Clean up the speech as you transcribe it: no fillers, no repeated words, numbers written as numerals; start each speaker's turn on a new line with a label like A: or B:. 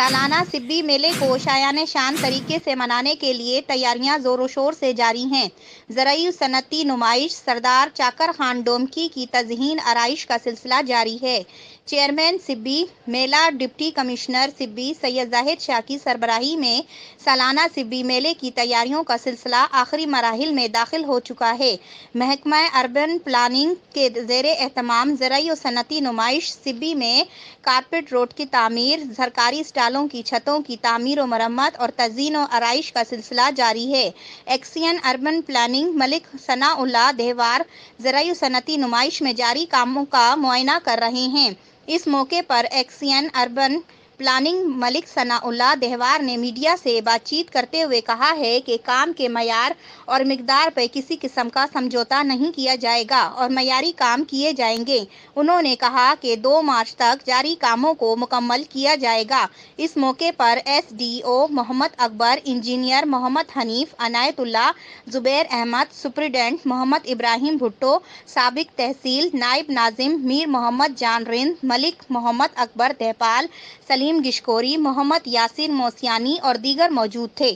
A: سالانہ سبی میلے کو شایان شان طریقے سے منانے کے لیے تیاریاں زور و شور سے جاری ہیں۔ زرعی صنعتی نمائش سردار چاکر خان ڈومکی کی تزئین آرائش کا سلسلہ جاری ہے۔ چیئرمین سبی میلہ ڈپٹی کمشنر سبی سید زاہد شاہ کی سربراہی میں سالانہ سبی میلے کی تیاریوں کا سلسلہ آخری مراحل میں داخل ہو چکا ہے۔ محکمہ اربن پلاننگ کے زیر اہتمام زرعی و صنعتی نمائش سبی میں کارپیٹ روڈ کی تعمیر، سرکاری اسٹالوں کی چھتوں کی تعمیر و مرمت اور تزئین و آرائش کا سلسلہ جاری ہے۔ ایکسین اربن پلاننگ ملک ثناء اللہ دہوار زرعی و صنعتی نمائش میں جاری کاموں کا معائنہ کر رہے ہیں۔ اس موقع پر ایکسین اربن پلاننگ ملک ثناء اللہ دہوار نے میڈیا سے بات چیت کرتے ہوئے کہا ہے کہ کام کے معیار اور مقدار پر کسی قسم کا سمجھوتہ نہیں کیا جائے گا اور معیاری کام کیے جائیں گے۔ انہوں نے کہا کہ 2 مارچ تک جاری کاموں کو مکمل کیا جائے گا۔ اس موقع پر ایس ڈی او محمد اکبر، انجینئر محمد حنیف عنایت اللہ، زبیر احمد، سپرنٹنڈنٹ محمد ابراہیم بھٹو، سابق تحصیل نائب ناظم میر محمد جان رند، ملک محمد اکبر دہپال، سلیم گشکوری، محمد یاسر موسیانی اور دیگر موجود تھے۔